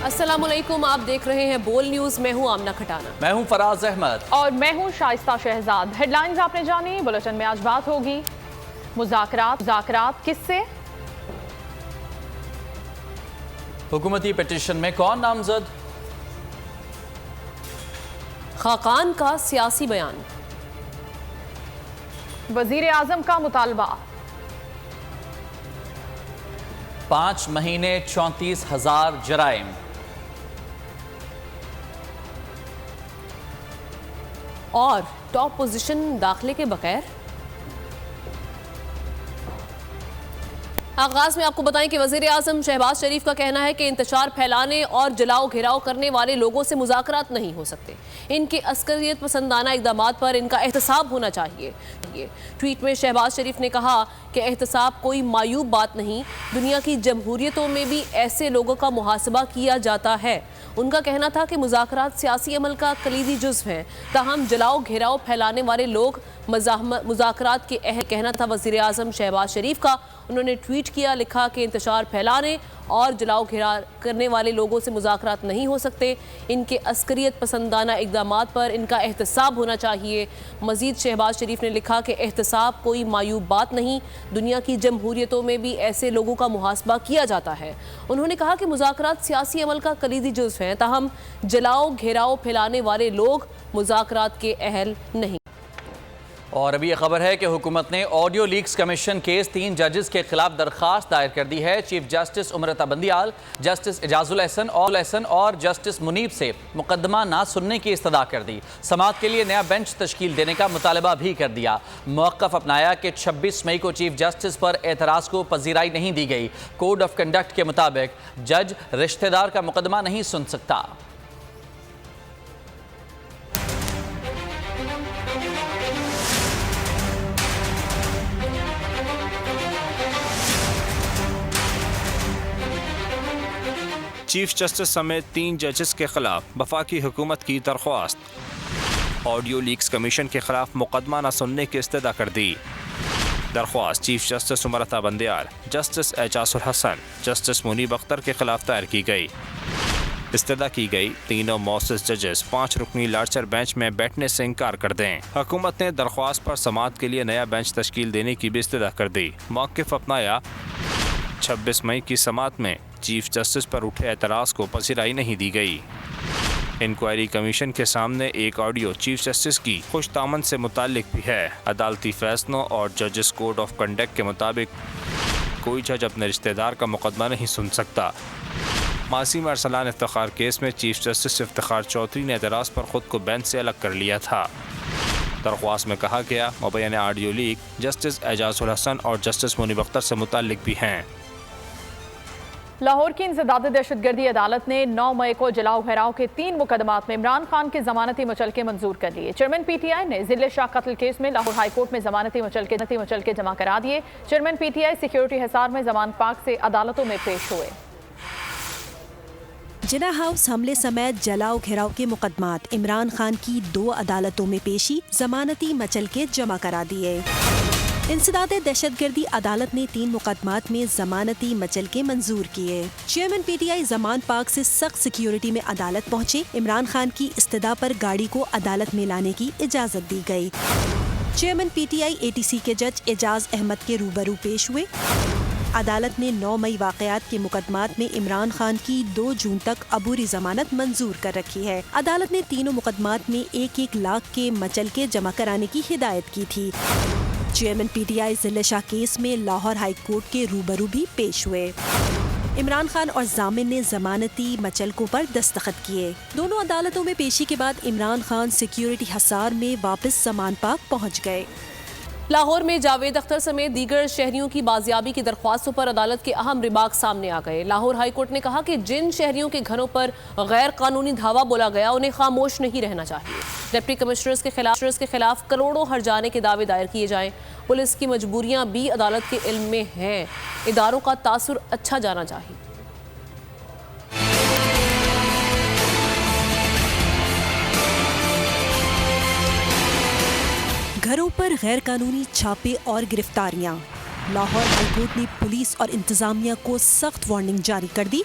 अस्सलामुअलैकुम, आप देख रहे हैं बोल न्यूज। मैं हूं आमना खटाना। मैं हूं फराज अहमद और मैं हूं शाइस्ता शहजाद। हेडलाइंस आपने जानी। बुलेटिन में आज बात होगी मुज़ाकरात किससे, हुकूमती पिटीशन में कौन नामजद, खाकान का सियासी बयान, वजीर आजम का मुतालबा, 5 महीने 34,000 जराइम, और टॉप पोजीशन दाखिले के बगैर। आगाज में आपको बताएं कि वजीर आजम शहबाज शरीफ का कहना है कि इंतशार फैलाने और जलाओ घेराव करने वाले लोगों से मुज़ाकरात नहीं हो सकते। इनके अस्करियत पसंदाना इक़दाम पर इनका एहतसाब होना चाहिए। ट्वीट में शहबाज शरीफ ने कहा कि एहतसाब कोई मायूब बात नहीं, दुनिया की जमहूरियतों में भी ऐसे लोगों का मुहासबा किया जाता है। उनका कहना था कि मुज़ाकरात सियासी अमल का कलीदी जुज़्व हैं, ताहम जलाओ घेराव फैलाने वाले लोग मुज़ाकरात के अहल। कहना था वज़ीर आज़म शहबाज शरीफ का। उन्होंने ट्वीट किया, लिखा कि इंतशार फैलाने और जलाओ घेराव करने वाले लोगों से मुज़ाकरात नहीं हो सकते। इनके अस्करियत पसंदाना इक़दाम पर इनका एहतसाब होना चाहिए। मज़ीद शहबाज शरीफ ने लिखा कि एहतसाब कोई मायूब बात नहीं, दुनिया की जमहूरियतों में भी ऐसे लोगों का मुहासबा किया जाता है। उन्होंने कहा कि मुज़ाकरात सियासी अमल का कलीदी जुज़्व हैं, ताहम जलाओ घेराव फैलाने वाले लोग मुज़ाकरात के अहल नहीं। और अभी यह खबर है कि हुकूमत ने ऑडियो लीक्स कमीशन केस 3 जजेस के खिलाफ दरखास्त दायर कर दी है। Chief justice उमरता Bandial, justice Ejazul Ehsan और जस्टिस मुनीब से मुकदमा ना सुनने की इस्तदा कर दी। समाअत के लिए नया बेंच तश्कील देने का मुतालबा भी कर दिया। मौक़िफ़ अपनाया कि 26 मई को चीफ जस्टिस पर एतराज़ को पजीराई नहीं दी गई। कोड ऑफ कंडक्ट के मुताबिक जज रिश्तेदार का मुकदमा नहीं सुन सकता। चीफ जस्टिस समेत 3 जजेस के खिलाफ वफाकी हुकूमत की दरख्वास्त। ऑडियो लीक्स कमीशन के खिलाफ मुकदमा न सुनने की इस्तदा कर दी। दरख्वास्त chief justice उमरता Bandial, justice Ejazul Ehsan, justice Munib Akhtar के खिलाफ दायर की गई। इस्तदा की गई तीनों मौसस जजेस 5 रुकनी लार्चर बेंच में बैठने से इनकार कर दें। हुकूमत ने दरख्वास्त पर समाअत के लिए नया बेंच तश्कील देने की भी इस्तदा कर दी। मौक़िफ़ अपनाया, 26 मई की समाअत में चीफ जस्टिस पर उठे एतराज़ को पसीराई नहीं दी गई। इंक्वायरी कमीशन के सामने एक ऑडियो चीफ जस्टिस की खुशतामन से मुताल्लिक भी है। अदालती फैसलों और जजेस कोड ऑफ कंडक्ट के मुताबिक कोई जज अपने रिश्तेदार का मुकदमा नहीं सुन सकता। मासी में अरसलान इफ्तिखार केस में चीफ जस्टिस इफ्तिखार चौधरी ने एतराज़ पर ख़ुद को बेंच से अलग कर लिया था। दरख्वास्त में कहा गया मुबैन audio leak justice Ejazul Ehsan और जस्टिस मुनीब अख्तर से मुताल्लिक भी हैं। लाहौर की इंसदाद दहशतगर्दी अदालत ने 9 मई को जलाओ घेराव के 3 मुकदमात में इमरान खान के जमानती मुचलके मंजूर कर लिए। चेयरमैन PTI ने जिले शाह कत्ल केस में लाहौर हाई कोर्ट में जमानती मुचलके जमा करा दिए। चेयरमैन PTI सिक्योरिटी हिसार में जमानत पाक से अदालतों में पेश हुए। जिना हाउस हमले समेत जलाओ घेराव के मुकदमात इमरान खान की 2 अदालतों में पेशी, जमानती मुचलके जमा करा दिए। इंसदाद दहशतगर्दी अदालत ने 3 मुकदमात में जमानती मचलके मंजूर किए। चेयरमैन PTI जमान पाक से सख्त सिक्योरिटी में अदालत पहुंचे। इमरान खान की इस्तदा पर गाड़ी को अदालत में लाने की इजाजत दी गई। चेयरमैन PTI ATC के जज एजाज अहमद के रूबरू पेश हुए। अदालत ने 9 मई वाकयात के मुकदमात में इमरान खान की 2 जून तक अबूरी जमानत मंजूर कर रखी है। अदालत ने तीनों मुकदमात में 1-1 लाख के मचलके जमा कराने की हिदायत की थी। चेयरमैन PTI जिले शाह केस में लाहौर हाई कोर्ट के रूबरू भी पेश हुए। इमरान खान और जामिन ने जमानती मचलकों पर दस्तखत किए। दोनों अदालतों में पेशी के बाद इमरान खान सिक्योरिटी हिसार में वापस जमान पाक पहुंच गए। लाहौर में जावेद अख्तर समेत दीगर शहरियों की बाजियाबी की दरख्वास्तों पर अदालत के अहम रिमार्क सामने आ गए। लाहौर हाई कोर्ट ने कहा कि जिन शहरियों के घरों पर गैर कानूनी धावा बोला गया उन्हें खामोश नहीं रहना चाहिए। डिप्टी कमिश्नर्स के खिलाफ करोड़ों हर्जाने के दावे दायर किए जाएं। पुलिस की मजबूरियां भी अदालत के इल्म में हैं। इदारों का तासुर अच्छा जाना चाहिए। घरों पर गैर कानूनी छापे और गिरफ्तारियां। लाहौर हाईकोर्ट ने पुलिस और इंतजामिया को सख्त वार्निंग जारी कर दी।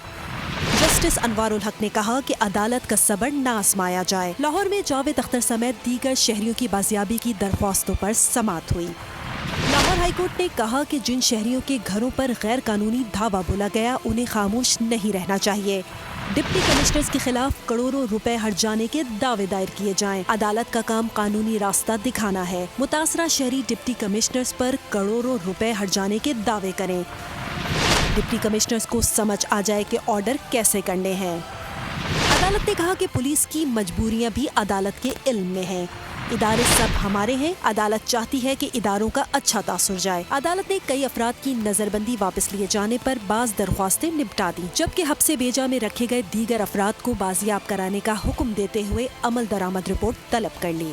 जस्टिस जस्टिस अनवारुल हक ने कहा कि अदालत का सब्र ना आजमाया जाए। लाहौर में जावेद अख्तर समेत दीगर शहरियों की बाजियाबी की दरख्वास्तों पर समाअत हुई। लाहौर हाईकोर्ट ने कहा कि जिन शहरियों के घरों पर गैर कानूनी धावा बोला गया उन्हें खामोश नहीं रहना चाहिए। डिप्टी कमिश्नर्स के खिलाफ करोड़ों रुपए हट जाने के दावे दायर किए जाएं। अदालत का काम कानूनी रास्ता दिखाना है। मुतासरा शहरी डिप्टी कमिश्नर्स पर करोड़ों रुपए हट जाने के दावे करें। डिप्टी कमिश्नर्स को समझ आ जाए कि ऑर्डर कैसे करने हैं। अदालत ने कहा कि पुलिस की मजबूरियां भी अदालत के इल्म में हैं। इदारे सब हमारे हैं। अदालत चाहती है कि इदारों का अच्छा तासुर जाए। अदालत ने कई अफराद की नजरबंदी वापस लिए जाने पर बाज दरख्वास्तें निपटा दी, जबकि हब्से बेजा में रखे गए दीगर अफराद को बाजियाब कराने का हुक्म देते हुए अमल दरामद रिपोर्ट तलब कर ली।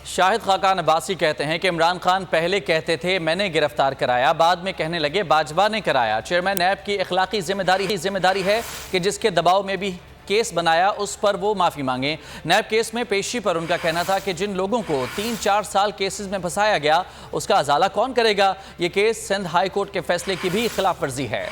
शाहिद खाकान अब्बासी कहते हैं कि इमरान खान पहले कहते थे मैंने गिरफ्तार कराया, बाद में कहने लगे बाजवा ने कराया। चेयरमैन नैब की इखलाकी जिम्मेदारी है कि जिसके दबाव में भी केस बनाया उस पर वो माफ़ी मांगे। नैब केस में पेशी पर उनका कहना था कि जिन लोगों को 3-4 साल केसेस में फंसाया गया उसका अजाला कौन करेगा। ये केस सिंध हाई कोर्ट के फैसले की भी खिलाफ वर्जी है।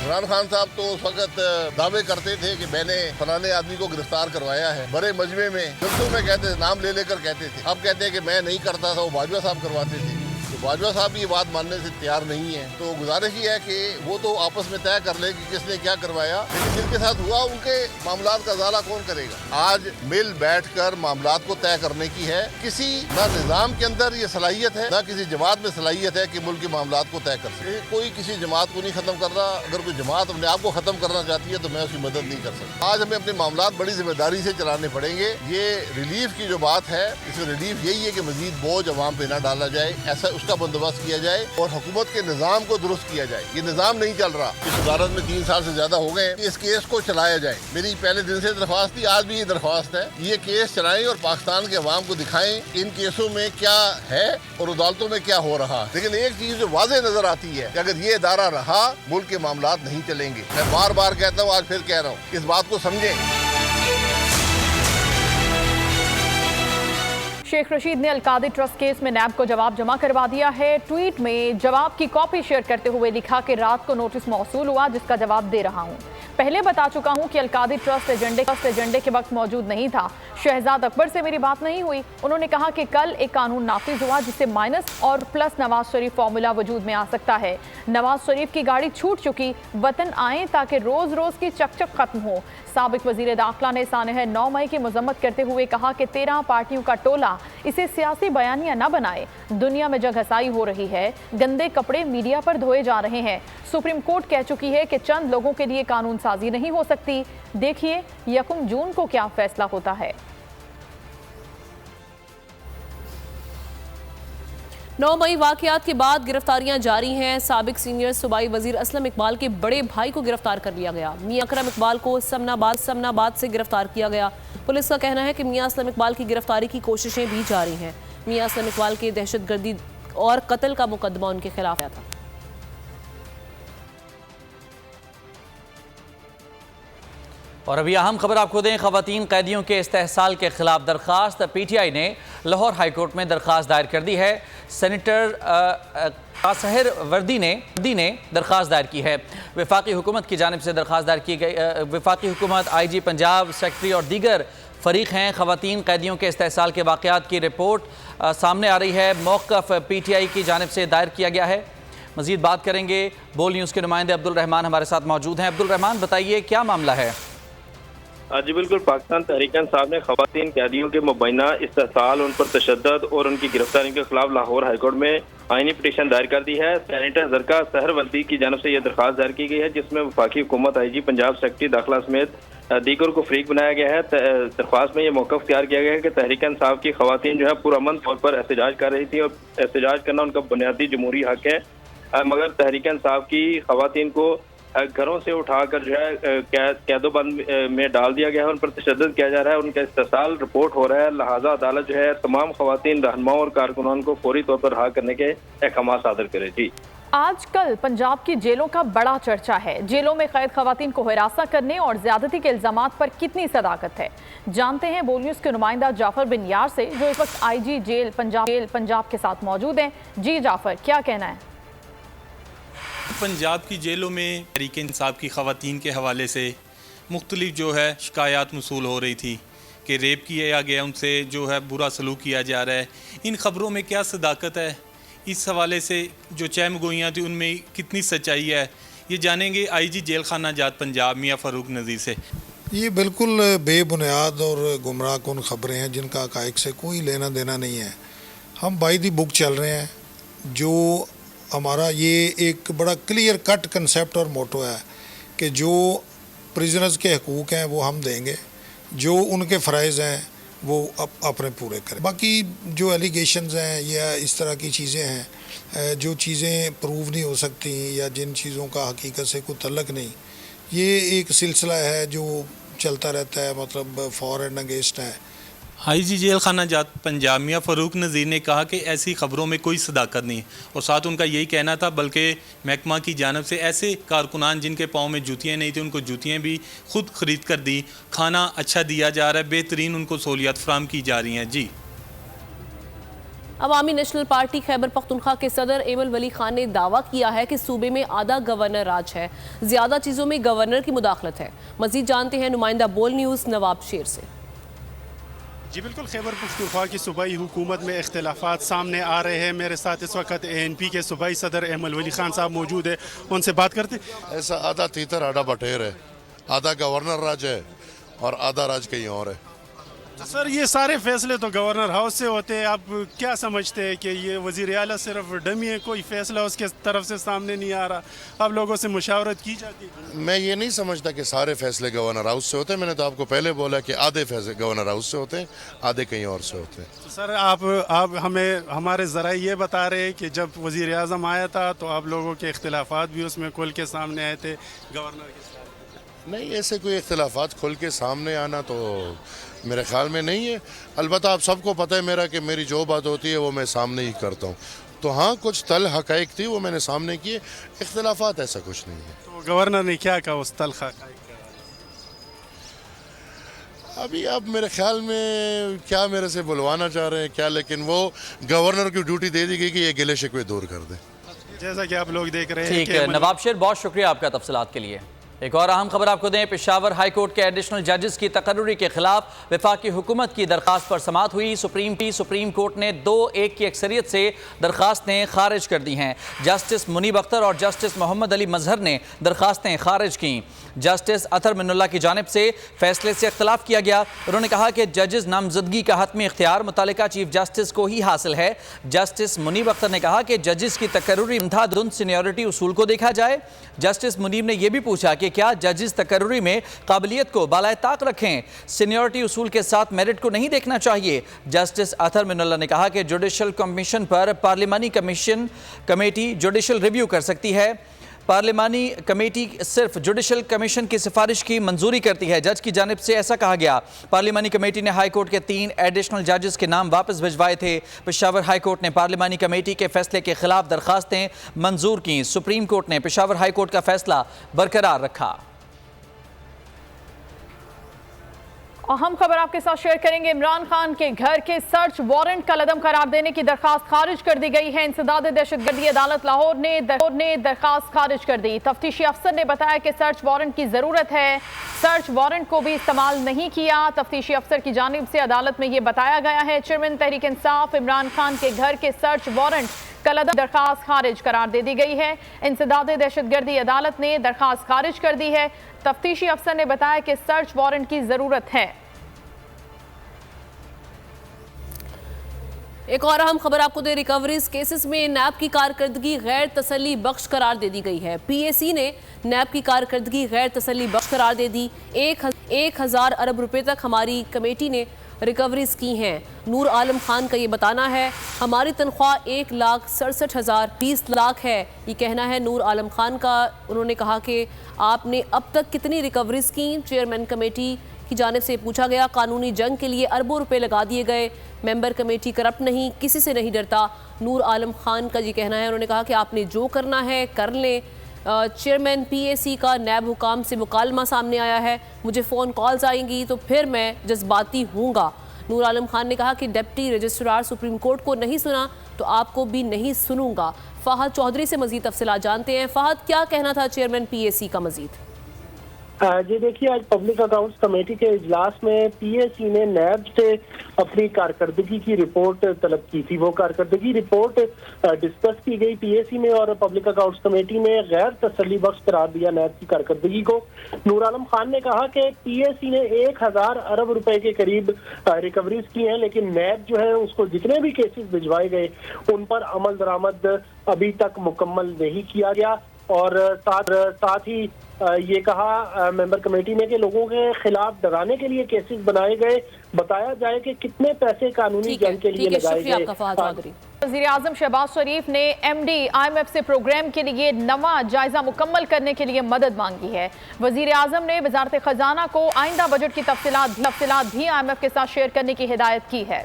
इमरान खान साहब तो उस वक्त दावे करते थे कि मैंने फलाने आदमी को गिरफ्तार करवाया है, बड़े मजमे में जल्दों में कहते थे, नाम ले लेकर कहते थे। अब कहते हैं कि मैं नहीं करता था, वो बाजवा साहब करवाते थे। तो बाजवा साहब ये बात मानने से तैयार नहीं है। तो गुजारिश ही है कि वो तो आपस में तय कर ले कि किसने क्या करवाया, लेकिन जिनके साथ हुआ उनके मामलात का अजाला कौन करेगा। आज मिल बैठकर मामलात को तय करने की है। किसी ना निज़ाम के अंदर ये सलाहियत है, ना किसी जमात में सलाहियत है कि मुल्क के मामलात को तय कर सके। कोई किसी जमात को नहीं खत्म कर रहा। अगर कोई जमात अपने आप को खत्म करना चाहती है तो मैं उसकी मदद नहीं कर सकता। आज हमें अपने मामलात बड़ी जिम्मेदारी से चलाने पड़ेंगे। ये रिलीफ की जो बात है, इसमें रिलीफ यही है कि मजीद बोझ अवाम पे ना डाला जाए, ऐसा उसका बंदोबस्त किया जाए और हुकूमत के निज़ाम को दुरुस्त किया जाए। ये निज़ाम नहीं चल रहा। इस अदालत में 3 साल से ज्यादा हो गए। इस केस को चलाया जाए। मेरी पहले दिन से दरख्वास्त थी, आज भी ये दरख्वास्त है। ये केस चलाएं और पाकिस्तान के अवाम को दिखाएं इन केसों में क्या है और अदालतों में क्या हो रहा। लेकिन एक चीज जो वाज़ेह नजर आती है कि अगर ये इदारा रहा मुल्क के मामलात नहीं चलेंगे। मैं बार बार कहता हूँ, आज फिर कह रहा हूँ, इस बात को समझें। शेख रशीद ने अलकादी ट्रस्ट केस में नैब को जवाब जमा करवा दिया है। ट्वीट में जवाब की कॉपी शेयर करते हुए लिखा कि रात को नोटिस मौसूल हुआ जिसका जवाब दे रहा हूं। पहले बता चुका हूं कि अलकादी ट्रस्ट एजेंडे के वक्त मौजूद नहीं था। शहजाद अकबर से मेरी बात नहीं हुई। उन्होंने कहा कि कल एक कानून नाफिज हुआ जिससे माइनस और प्लस नवाज शरीफ फॉर्मूला वजूद में आ सकता है। नवाज शरीफ की गाड़ी छूट चुकी, वतन आए ताकि रोज रोज की चकचक खत्म हो। साबिक वजीर दाखिला ने सानह 9 मई की मजम्मत करते हुए कहा कि 13 पार्टियों का टोला इसे सियासी बयानिया न बनाए। दुनिया में जगहसाई हो रही है, गंदे कपड़े मीडिया पर धोए जा रहे हैं। सुप्रीम कोर्ट कह चुकी है कि चंद लोगों के लिए कानून साजी नहीं हो सकती। देखिए 1 जून को क्या फैसला होता है। 9 मई वाकयात के बाद गिरफ्तारियां जारी हैं। साबिक सीनियर सूबाई वजीर असलम इकबाल के बड़े भाई को गिरफ्तार कर लिया गया। मियां अकरम इकबाल को समनाबाद से गिरफ्तार किया गया। पुलिस का कहना है कि मियां असलम इकबाल की गिरफ्तारी की कोशिशें भी जारी हैं। मियां असलम इकबाल के दहशतगर्दी और कत्ल का मुकदमा उनके खिलाफ आया था। और अभी अहम खबर आपको दें, खवातीन कैदियों के इस्तेहसाल के खिलाफ दरख्वास्त। पीटीआई ने लाहौर हाई कोर्ट में दरख्वास्त दायर कर दी है। सेनेटर कासहर वर्दी ने दरख्वास्त दायर की है। वफाकी हुकूमत की जानिब से दरख्वास्त दायर की गई। वफाकी हुकूमत, IG पंजाब, सेक्रेटरी और दीगर फरीक हैं। खवातीन कैदियों के इस्तेहसाल के वाक़यात की रिपोर्ट सामने आ रही है। मौक़िफ़ PTI की जानिब से दायर किया गया है। मज़ीद बात करेंगे। बोल न्यूज़ के नुमाइंदे अब्दुल रहमान हमारे साथ मौजूद हैं। अब्दुल रहमान, बताइए क्या मामला है। जी बिल्कुल, पाकिस्तान तहरीक इंसाफ ने खवातीन कैदियों के मुबैना इस्तेहसाल, उन पर तशद्दुद और उनकी गिरफ्तारी के खिलाफ लाहौर हाईकोर्ट में आईनी पिटीशन दायर कर दी है। सेनेटर जरका सहरवर्दी की जानब से यह दरख्वास्त दायर की गई है जिसमें वफाकी हुकूमत, IG पंजाब, सेक्रेटरी दाखिला समेत दीगर को फरीक बनाया गया है। दरख्वास्त में यह मौक़िफ़ तैयार किया गया है कि तहरीक इंसाफ की खवातीन जो है पुरअमन तौर पर एहतजाज कर रही थी और एहतजाज करना उनका बुनियादी जमहूरी हक है, मगर तहरीक इंसाफ की खवातीन को घरों से उठाकर जो है कैदोबंद में डाल दिया गया है। उन पर तशद्दुद किया जा रहा है, उनका इस्तेहसाल रिपोर्ट हो रहा है। लिहाजा अदालत जो है तमाम खवातीन रहनुमाओं और कारकुनान को फौरी तौर पर रिहा करने के अहकाम सादर करे। जी, आजकल पंजाब की जेलों का बड़ा चर्चा है। जेलों में कैद खवातीन को हिरासा करने और ज्यादती के इल्जामात पर कितनी सदाकत है, जानते हैं बोल न्यूज़ के नुमाइंदा जाफर बिन यार से, जो इस वक्त IG जेल पंजाब के साथ मौजूद हैं। जी जाफर, क्या कहना है। पंजाब की जेलों में तहरीक इंसाफ की ख़वातीन के हवाले से मुख्तलिफ जो है शिकायत मसूल हो रही थी कि रेप किया गया, उनसे जो है बुरा सलूक किया जा रहा है। इन ख़बरों में क्या सदाकत है, इस हवाले से जो चहमगोइयाँ थी उनमें कितनी सच्चाई है, ये जानेंगे IG जेल खाना जात पंजाब मियाँ फ़ारूक नज़ीर से। ये बिल्कुल बेबुनियाद और गुमराह कुन ख़बरें हैं जिनका हक़ाइक़ से कोई लेना देना नहीं है। हम बाय दी बुक चल रहे हैं। जो हमारा ये एक बड़ा क्लियर कट कंसेप्ट और मोटो है कि जो प्रिजनर्स के हकूक़ हैं वो हम देंगे, जो उनके फ़राइज़ हैं वो अपने पूरे करें। बाकी जो एलिगेशंस हैं या इस तरह की चीज़ें हैं, जो चीज़ें प्रूव नहीं हो सकती या जिन चीज़ों का हकीकत से कोई तल्लक नहीं, ये एक सिलसिला है जो चलता रहता है, मतलब फॉर एंड अगेंस्ट है। IG जेल खाना जात पंजाब मियाँ फ़ारूक नज़ीर ने कहा कि ऐसी ख़बरों में कोई सदाकत नहीं, और साथ उनका यही कहना था बल्कि महकमा की जानिब से ऐसे कारकुनान जिनके पाँव में जूतियाँ नहीं थी उनको जूतियाँ भी खुद ख़रीद कर दी, खाना अच्छा दिया जा रहा है, बेहतरीन उनको सहूलियात फराहम की जा रही हैं। जी, अवामी नेशनल पार्टी खैबर पख्तूनख्वा के सदर एमल वली खान ने दावा किया है कि सूबे में आधा गवर्नर राज है, ज़्यादा चीज़ों में गवर्नर की मुदाखलत है। मज़ीद जानते हैं नुमाइंदा बोल न्यूज़ नवाब शेर से। जी बिल्कुल, खैबर पख्तूनख्वा की सूबाई हुकूमत में इख्तिलाफात सामने आ रहे हैं। मेरे साथ इस वक्त ANP के सूबाई सदर एमल वली खान साहब मौजूद है, उनसे बात करते। ऐसा आधा तीतर आधा बटेर है, आधा गवर्नर राज है और आधा राज कहीं और है। तो सर ये सारे फैसले तो गवर्नर हाउस से होते हैं, आप क्या समझते हैं कि ये वज़ीर आला सिर्फ डमी है, कोई फैसला उसके तरफ से सामने नहीं आ रहा, आप लोगों से मुशावरत की जाती है? मैं ये नहीं समझता कि सारे फैसले गवर्नर हाउस से होते हैं। मैंने तो आपको पहले बोला कि आधे फैसले गवर्नर हाउस से होते हैं, आधे कहीं और से होते हैं। तो सर आप हमें हमारे ज़रा ये बता रहे हैं कि जब वज़ीर आज़म आया था तो आप लोगों के इख्तिलाफात भी उसमें खुल के सामने आए थे गवर्नर के साथ। नहीं, ऐसे कोई इख्तिलाफात खुल के सामने आना तो मेरे ख्याल में नहीं है। अलबत्ता आप सबको पता है मेरा कि मेरी जो बात होती है वो मैं सामने ही करता हूँ। तो हाँ, कुछ तल हक़ाइक़ थी वो मैंने सामने किए, इख्तिलाफात ऐसा कुछ नहीं है। तो गवर्नर ने क्या कहा उस तल हक़ाइक़? अभी आप मेरे ख्याल में क्या मेरे से बुलवाना चाह रहे हैं क्या, लेकिन वो गवर्नर की ड्यूटी दे दी गई कि ये गिले शिकवे दूर कर दे, जैसा कि आप लोग देख रहे हैं। ठीक है नवाब शेर, बहुत शुक्रिया आपका तफसीलात के लिए। एक और अहम खबर आपको दें, पेशावर हाई कोर्ट के एडिशनल जजेस की तकर्रुरी के खिलाफ वफाकी हुकूमत की दरख्वास्त पर समाअत हुई। सुप्रीम कोर्ट ने 2-1 की अक्सरियत से दरख्वास्तें खारिज कर दी हैं। जस्टिस मुनीब अख्तर और जस्टिस मोहम्मद अली मजहर ने दरख्वास्तें खारिज की। जस्टिस अतर मिनुल्लाह की जानिब से फैसले से इख्तलाफ किया गया। उन्होंने कहा कि जजेस नामजदगी का हतमी इख्तियार मुतल्लिका चीफ जस्टिस को ही हासिल है। जस्टिस मुनीब अख्तर ने कहा कि जजेस की तकर्रुरी अंधाधुंध सीनियरिटी उसूल को देखा जाए। जस्टिस मुनीब ने यह भी पूछा कि क्या जजेस तकर्रुरी में काबिलियत को बालाए ताक रखें, सीनियरिटी उसूल के साथ मेरिट को नहीं देखना चाहिए। जस्टिस अतर मिनुल्लाह ने कहा कि जुडिशल कमीशन पर पार्लिमानी कमेटी जुडिशल रिव्यू कर सकती है। पार्लिमानी कमेटी सिर्फ जुडिशल कमीशन की सिफारिश की मंजूरी करती है। जज की जानिब से ऐसा कहा गया। पार्लिमानी कमेटी ने हाई कोर्ट के 3 एडिशनल जजेस के नाम वापस भिजवाए थे। पेशावर हाई कोर्ट ने पार्लिमानी कमेटी के फैसले के खिलाफ दरखास्तें मंजूर की। सुप्रीम कोर्ट ने पेशावर हाई कोर्ट का फैसला बरकरार रखा। अहम खबर आपके साथ शेयर करेंगे। इमरान खान के घर के सर्च वारंट का लदम करार देने की दरखास्त खारिज कर दी गई है। इंसदाद दहशतगर्दी अदालत लाहौर ने दरखास्त खारिज कर दी। तफ्तीशी अफसर ने बताया कि सर्च वारंट की जरूरत है, सर्च वारंट को भी इस्तेमाल नहीं किया। तफ्तीशी अफसर की जानिब से अदालत में यह बताया गया है। चेयरमैन तहरीक इंसाफ इमरान खान के घर के सर्च वारंट का लदम दरखास्त खारिज करार दे दी गई है। इंसदाद दहशतगर्दी अदालत ने दरखास्त खारिज कर दी है। तफ्तीशी अफसर ने बताया कि सर्च वारंट की जरूरत है। एक और अहम खबर आपको दे, रिकवरीज केसेस में नैब की कारकर्दगी गैर तसल्ली बख्श करार दे दी गई है। PAC ने नैब की कारकर्दगी गैर तसल्ली बख्श करार दे दी। 1000 अरब रुपए तक हमारी कमेटी ने रिकवरीज की हैं। नूर आलम खान का ये बताना है, हमारी तनख्वाह 1,67,000 20 लाख है, ये कहना है नूर आलम खान का। उन्होंने कहा कि आपने अब तक कितनी रिकवरीज की, चेयरमैन कमेटी की जानिब से पूछा गया। कानूनी जंग के लिए अरबों रुपए लगा दिए गए, मेंबर कमेटी करप्ट नहीं, किसी से नहीं डरता, नूर आलम खान का ये कहना है। उन्होंने कहा कि आपने जो करना है कर लें। चेयरमैन PAC का नैब हुकाम से मुकालमा सामने आया है, मुझे फ़ोन कॉल्स आएंगी तो फिर मैं जज्बाती हूँगा। नूर आलम खान ने कहा कि डिप्टी रजिस्ट्रार सुप्रीम कोर्ट को नहीं सुना तो आपको भी नहीं सुनूंगा। फहद चौधरी से मजीद तफसीलात जानते हैं। फहद, क्या कहना था चेयरमैन पीएसी का मजीद? जी देखिए, आज पब्लिक अकाउंट्स कमेटी के इजलास में पीएसी ने नैब से अपनी कारकर्दगी की रिपोर्ट तलब की थी। वो कारकर्दगी रिपोर्ट डिस्कस की गई पीएसी में और पब्लिक अकाउंट्स कमेटी ने गैर तसल्ली बख्श करार दिया नैब की कारकर्दगी को। नूर आलम खान ने कहा कि पीएसी ने 1000 अरब रुपए के करीब रिकवरीज की हैं, लेकिन नैब जो है उसको जितने भी केसेस भिजवाए गए उन पर अमल दरामद अभी तक मुकम्मल नहीं किया गया। और साथ ही ये कहा मेंबर कमेटी ने कि लोगों के खिलाफ डराने के लिए केसेस बनाए गए। बताया जाए कि कितने पैसे कानूनी जंग के लिए लगाए गए। वज़ीर आज़म शहबाज शरीफ ने MD IMF से प्रोग्राम के लिए नवा जायजा मुकम्मल करने के लिए मदद मांगी है। वज़ीर आज़म ने वज़ारत खजाना को आइंदा बजट की तफसीलात भी IMF के साथ शेयर करने की हिदायत की है।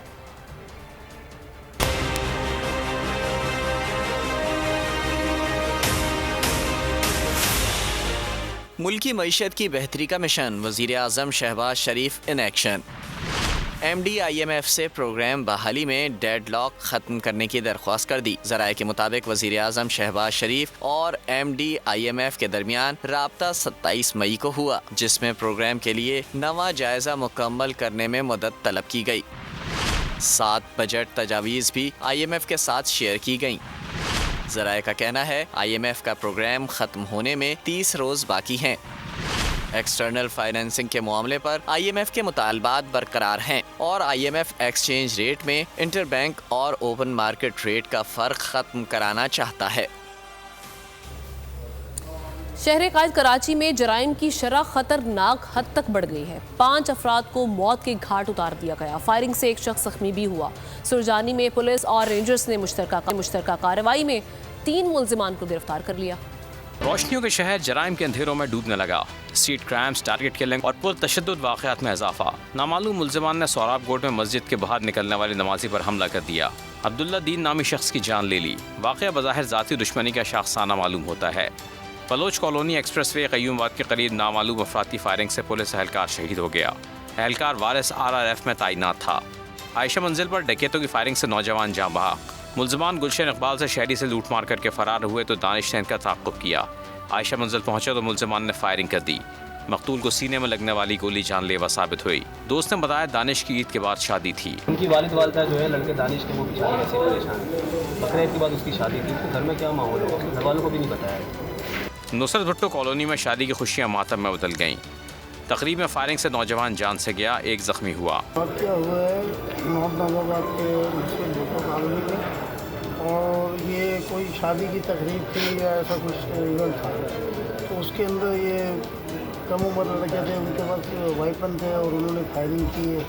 मुल्की मईशत की बेहतरी का मिशन, वज़ीर आज़म शहबाज शरीफ इन एक्शन। MD IMF से प्रोग्राम बहाली में डेडलॉक ख़त्म करने की दरख्वास्त कर दी। ज़राए के मुताबिक वज़ीर आज़म शहबाज शरीफ और MD IMF के दरमियान राब्ता 27 मई को हुआ, जिसमें प्रोग्राम के लिए नवा जायज़ा मुकम्मल करने में मदद तलब की गई। 7 बजट तजावीज़ भी IMF के साथ शेयर की गई। ज़राए का कहना है IMF का प्रोग्राम ख़त्म होने में 30 रोज़ बाकी हैं। एक्सटर्नल फाइनेंसिंग के मामले पर IMF के मुतालबात बरकरार हैं और IMF एक्सचेंज रेट में इंटरबैंक और ओपन मार्केट रेट का फ़र्क ख़त्म कराना चाहता है। शहर कायद कराची में जराइम की शरह खतरनाक हद तक बढ़ गई है। 5 अफराद को मौत के घाट उतार दिया गया। फायरिंग से एक शख्स जख्मी भी हुआ। सुरजानी में पुलिस और रेंजर्स ने मुश्तरका कार्रवाई में 3 मुल्जिमान को गिरफ्तार कर लिया। रोशनियों के शहर जराइम के अंधेरों में डूबने लगा। स्ट्रीट क्राइम्स, टारगेट किलिंग और पुरतशद्दुद वाक़यात में इजाफा। नामालूम मुल्जिमान ने सोराब कोर्ट में मस्जिद के बाहर निकलने वाले नमाजी पर हमला कर दिया। अब्दुल्ला दीन नामी शख्स की जान ले ली। वाक़या बज़ाहिर ज़ाती दुश्मनी का शाखसाना मालूम होता है। बलोच कॉलोनी एक्सप्रेसवे क़य्यूमाबाद के करीब नामालूम अफराद की फायरिंग से पुलिस एहलकार शहीद हो गया। एहलकार वारिस RRF में तैनात था। आयशा मंजिल पर डकैतों की फायरिंग से नौजवान जाँ बहक। मुल्जिमान गुलशन इकबाल से शहरी से लूट मार करके फरार हुए तो दानिश ने इनका ताक़ुब किया। आयशा मंजिल पहुंचे तो मुल्जिमान ने फायरिंग कर दी। मकतूल को सीने में लगने वाली गोली जानलेवा साबित हुई। दोस्त ने बताया दानिश की ईद के बाद शादी थी। उनकी वालिदा जो है लड़के दानिश के वो बेचारे ऐसे परेशान है। बकरीद ईद के बाद उसकी शादी थी, तो घर में क्या माहौल होगा घर वालों को भी नहीं बताया। नुसरत भुट्टो कॉलोनी में शादी की खुशियाँ मातम में बदल गईं। तकरीब में फायरिंग से नौजवान जान से गया, एक जख्मी हुआ। क्या हुआ है और ये कोई शादी की तकरीब थी या ऐसा कुछ इवेंट था, तो उसके अंदर ये कम उम्र लड़के थे, उनके पास वाइपन थे और उन्होंने फायरिंग की है।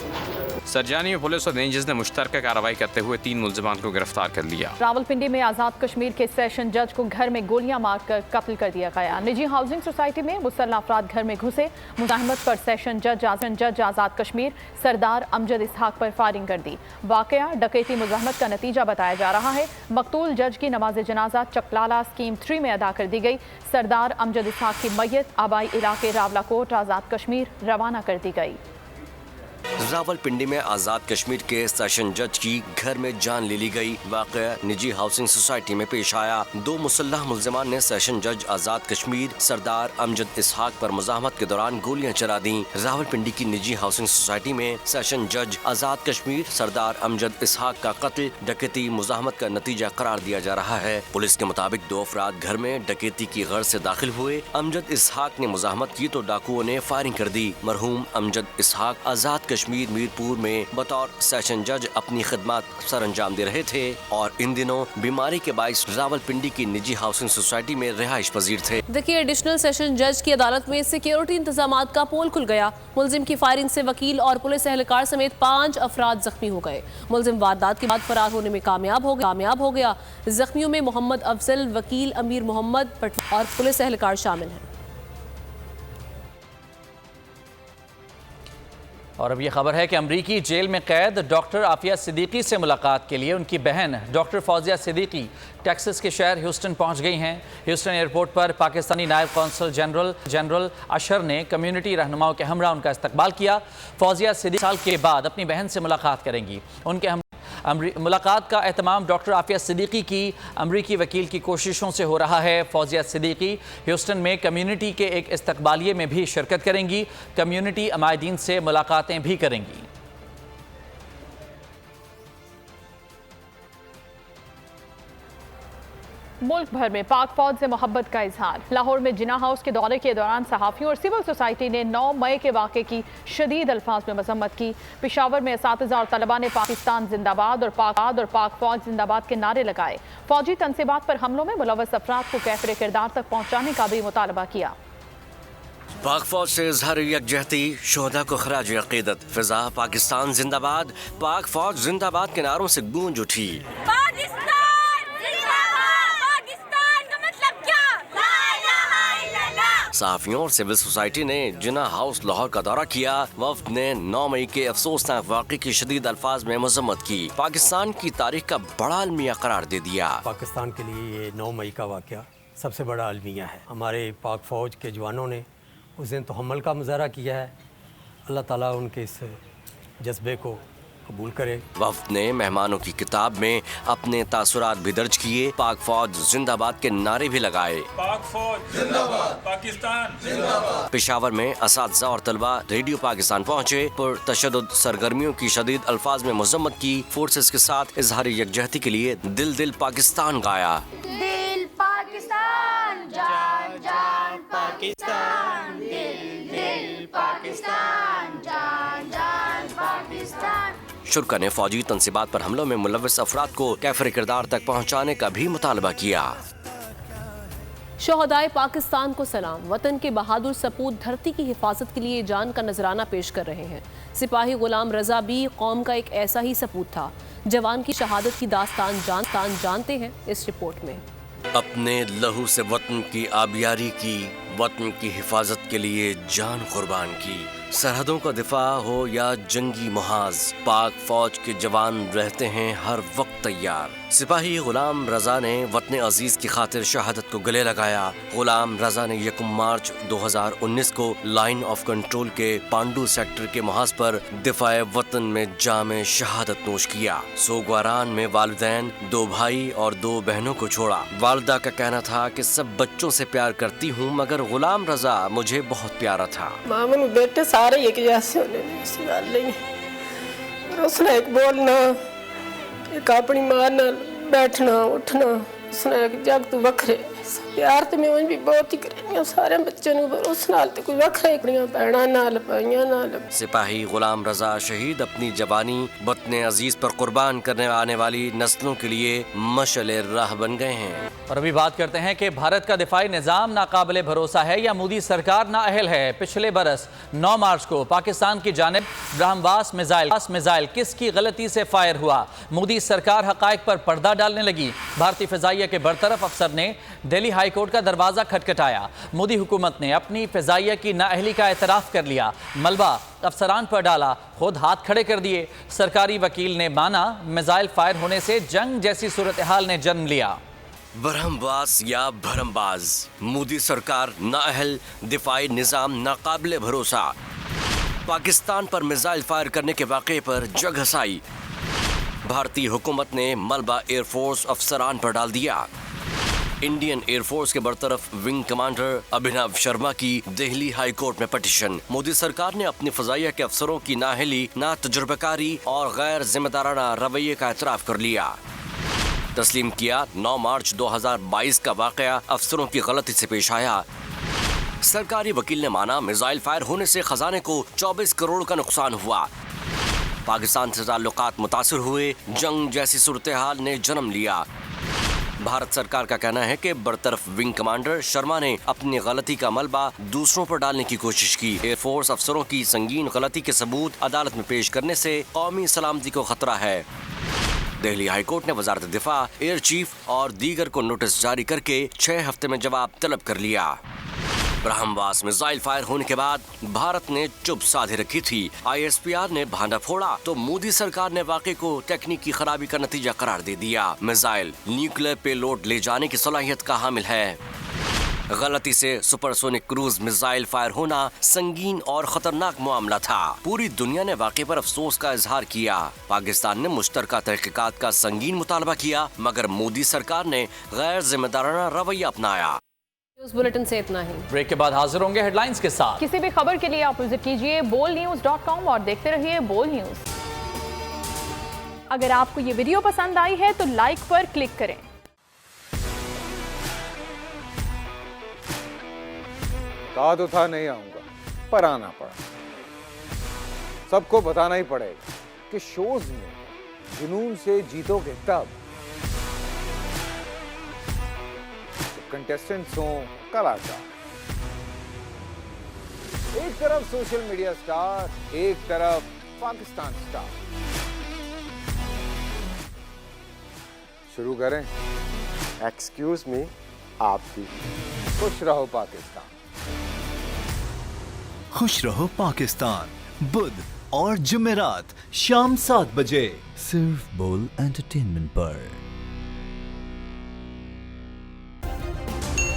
सरजानी में पुलिस और रेंजर्स ने मुश्तरका कार्रवाई करते हुए 3 मुल्जिमान को गिरफ्तार कर लिया। रावलपिंडी में आज़ाद कश्मीर के सेशन जज को घर में गोलियां मारकर कत्ल कर दिया गया। निजी हाउसिंग सोसाइटी में मुसल्लह अफराद घर में घुसे। मुजाहिमत पर सेशन जज आज़ाद कश्मीर सरदार अमजद इसहाक पर फायरिंग कर दी। वाकया डकैती मुजाहिमत का नतीजा बताया जा रहा है। मकतूल जज की नमाज जनाजा चकलाला स्कीम 3 में अदा कर दी गई। सरदार अमजद इसहाक की मैयत आबाई इलाके रावलाकोट आज़ाद कश्मीर रवाना कर दी गई। रावलपिंडी में आज़ाद कश्मीर के सेशन जज की घर में जान ले ली गई। वाक़या निजी हाउसिंग सोसाइटी में पेश आया। 2 मुसल्लह मुल्जिमान ने सेशन जज आज़ाद कश्मीर सरदार अमजद इसहाक पर मुज़ाहमत के दौरान गोलियां चला दी। रावलपिंडी की निजी हाउसिंग सोसाइटी में सेशन जज आज़ाद कश्मीर सरदार अमजद इसहाक का कत्ल डकैती मुज़ाहमत का नतीजा करार दिया जा रहा है। पुलिस के मुताबिक 2 अफराद घर में डकैती की गर्ज से दाखिल हुए। अमजद इसहाक ने मुज़ाहमत की तो डाकुओं ने फायरिंग कर दी। मरहूम अमजद इसहाक आज़ाद कश्मीर मीरपुर में बतौर सेशन जज अपनी खिदमत सरअंजाम दे रहे थे और इन दिनों बीमारी के बाइस रावलपिंडी की निजी हाउसिंग सोसाइटी में रिहाइश पजीर थे। देखिए, एडिशनल सेशन जज की अदालत में सिक्योरिटी इंतजामात का पोल खुल गया। मुल्जिम की फायरिंग से वकील और पुलिस एहलकार समेत 5 अफराद जख्मी हो गए। मुल्जिम वारदात के बाद फरार होने में कामयाब हो गया। जख्मियों में मोहम्मद अफजल, वकील अमीर मोहम्मद और पुलिस एहलकार शामिल हैं। और अब ये खबर है कि अमरीकी जेल में कैद डॉक्टर आफिया सिद्दीकी से मुलाकात के लिए उनकी बहन डॉक्टर फौजिया सिद्दीकी टेक्सास के शहर ह्यूस्टन पहुंच गई हैं। ह्यूस्टन एयरपोर्ट पर पाकिस्तानी नायब कौंसल जनरल अशर ने कम्युनिटी रहनुमाओं के हमरा उनका इस्तकबाल किया। फौजिया सिद्दीकी साल के बाद अपनी बहन से मुलाकात करेंगी। उनके मुलाकात का एहतमाम डॉक्टर आफिया सिद्दीकी की अमरीकी वकील की कोशिशों से हो रहा है। फौजिया सिद्दीकी ह्यूस्टन में कम्युनिटी के एक इस्तकबालिये में भी शिरकत करेंगी। कम्युनिटी अमायदीन से मुलाकातें भी करेंगी। मुल्क भर में पाक फौज से मोहब्बत का इजहार। लाहौर में जिना हाउस के दौरे के दौरान सहाफ़ियों और सिविल सोसाइटी ने 9 मई के वाक़े की शदीद अल्फाज में मजम्मत की। पेशावर में असातिज़ा और तलबा ने पाकिस्तान जिंदाबाद और पाक फौज जिंदाबाद के नारे लगाए। फौजी तनसीबात पर हमलों में मुलव्वस अफराद को कैफिर किरदार तक पहुँचाने का भी मुतालबा किया। पाक फौज से इजहार यकजहती, शोहदा को खराज अकीदत। फिजा पाकिस्तान जिंदाबाद, पाक फौज जिंदाबाद के नारों से गूंज उठी। सहाफियों और सिविल सोसाइटी ने जिना हाउस लाहौर का दौरा किया। वफ्द ने 9 मई के अफसोसनाक वाक़े की शदीद अल्फाज में मजम्मत की। पाकिस्तान की तारीख का बड़ा अलमिया करार दे दिया। पाकिस्तान के लिए ये 9 मई का वाक़या सबसे बड़ा अलमिया है। हमारे पाक फौज के जवानों ने उस दिन तो हमल का मुजाहरा किया है। अल्लाह ताला उनके इस जज्बे को कबूल करे। वफ्द ने मेहमानों की किताब में अपने तासुरात भी दर्ज किए। पाक फौज जिंदाबाद के नारे भी लगाए। पाक फौज जिंदाबाद, पाकिस्तान जिंदाबाद। पेशावर में असातिज़ा और तलबा रेडियो पाकिस्तान पहुँचे। पुरतशद्दुद सरगर्मियों की शदीद अल्फाज में मजम्मत की। फोर्सेस के साथ इजहार यकजहती के लिए दिल दिल पाकिस्तान गाया। दिल पाकिस्तान, जान जान पाकिस्तान, दिल दिल पाकिस्तान, जान जान पाकिस्तान। शुरा ने फौजी तनसीबात पर हमलों में मुलव्वस अफराद को कैफिर किरदार तक पहुँचाने का भी मुतालबा किया। शोहदाए पाकिस्तान को सलाम। वतन के बहादुर सपूत धरती की हिफाजत के लिए जान का नजराना पेश कर रहे हैं। सिपाही गुलाम रजा भी कौम का एक ऐसा ही सपूत था। जवान की शहादत की दास्तान जानते हैं इस रिपोर्ट में। अपने लहू से वतन की आबियारी की, वतन की हिफाजत के लिए जान कुर्बान की। सरहदों का दिफा हो या जंगी मुहाज, पाक फौज के जवान रहते हैं हर वक्त तैयार। सिपाही गुलाम रजा ने वतन अजीज की खातिर शहादत को गले लगाया। गुलाम रजा ने 1 मार्च 2019 को लाइन ऑफ कंट्रोल के पांडू सेक्टर के मुहाज पर दिफाए वतन में जामे शहादत नोश किया। सोगवारान में वालिदैन, 2 भाई और 2 बहनों को छोड़ा। वालिदा का कहना था कि सब बच्चों से प्यार करती हूँ मगर गुलाम रजा मुझे बहुत प्यारा था। मामन बेटे सारे एक जैसे होने नहीं, उसने एक बोलना, एक अपनी मां नाल बैठना उठना, उसने एक जग तू वखरे प्यार तो मैं भी बहुत ही करी सारे बच्चों पर उस नाल तो कोई वखरा ही भैना नाल भाइयां नाल। सिपाही गुलाम रजा शहीद अपनी जवानी वतन अजीज पर कुर्बान करने आने वाली नस्लों के लिए मशअले राह बन गए हैं। और अभी बात करते हैं कि भारत का दिफाई निज़ाम नाकाबिले भरोसा है या मोदी सरकार नाअहल है। पिछले बरस 9 मार्च को पाकिस्तान की जानिब ब्रह्मवास मिसाइल किसकी गलती से फायर हुआ? मोदी सरकार हकायक पर पर्दा डालने लगी। भारतीय फिजाइया के बरतरफ अफसर ने दिल्ली हाई कोर्ट का दरवाजा खटखटाया। मोदी हुकूमत ने अपनी फिजाइया की नाअहली का एतराफ़ कर लिया। मलबा अफसरान पर डाला, खुद हाथ खड़े कर दिए। सरकारी वकील ने माना मिसाइल फायर होने से जंग जैसी सूरत हाल ने जन्म लिया। बरहमवास या भरमबाज, मोदी सरकार नाअहल, दिफाई निज़ाम नाकाबिले भरोसा। पाकिस्तान पर मिसाइल फायर करने के वाक़े पर जग हसाई। भारतीय हुकूमत ने मलबा एयरफोर्स अफसरान पर डाल दिया। इंडियन एयरफोर्स के बरतरफ विंग कमांडर अभिनव शर्मा की दिल्ली हाई कोर्ट में पटिशन। मोदी सरकार ने अपनी फजाइया के अफसरों की नाअहली, ना तजुर्बेकारी और गैर जिम्मेदाराना रवैये का एतराफ़ कर लिया। तस्लीम किया 9 मार्च 2022 का वाक़या अफसरों की गलती से पेश आया। सरकारी वकील ने माना मिसाइल फायर होने से खजाने को 24 करोड़ का नुकसान हुआ। पाकिस्तान से ताल्लुकात मुतासिर हुए, जंग जैसी सूरत हाल ने जन्म लिया। भारत सरकार का कहना है कि बरतरफ विंग कमांडर शर्मा ने अपनी गलती का मलबा दूसरों पर डालने की कोशिश की। एयरफोर्स अफसरों की संगीन गलती के सबूत अदालत में पेश करने से कौमी सलामती को खतरा है। दिल्ली हाई कोर्ट ने वजारत दिफा, एयर चीफ और दीगर को नोटिस जारी करके 6 हफ्ते में जवाब तलब कर लिया। ब्रह्मवास मिसाइल फायर होने के बाद भारत ने चुप साधे रखी थी। ISPR ने भांडा फोड़ा तो मोदी सरकार ने वाकई को तकनीकी खराबी का नतीजा करार दे दिया। मिसाइल न्यूक्लियर पेलोड ले जाने की सलाहियत का हामिल है। गलती से सुपरसोनिक क्रूज मिसाइल फायर होना संगीन और खतरनाक मामला था। पूरी दुनिया ने वाकई पर अफसोस का इजहार किया। पाकिस्तान ने मुश्तरका तहकीकात का संगीन मुतालबा किया, मगर मोदी सरकार ने गैर जिम्मेदाराना रवैया अपनाया। न्यूज़ बुलेटिन से इतना ही। ब्रेक के बाद हाजिर होंगे हेडलाइंस के साथ। किसी भी खबर के लिए आप विजिट कीजिए bolnews.com और देखते रहिए बोल न्यूज। अगर आपको ये वीडियो पसंद आई है तो लाइक पर क्लिक करें। कहा तो था नहीं आऊंगा, पर आना पड़ा। सबको बताना ही पड़ेगा कि शोज में जुनून से जीतोगे तब। कंटेस्टेंट्स हों कलाकार, एक तरफ सोशल मीडिया स्टार, एक तरफ पाकिस्तान स्टार। शुरू करें? एक्सक्यूज मी, आप भी। खुश रहो पाकिस्तान। खुश रहो पाकिस्तान, बुध और जुमेरात शाम 7 बजे सिर्फ बोल एंटरटेनमेंट पर।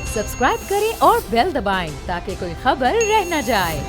सब्सक्राइब करें और बेल दबाएं ताकि कोई खबर रह न जाए।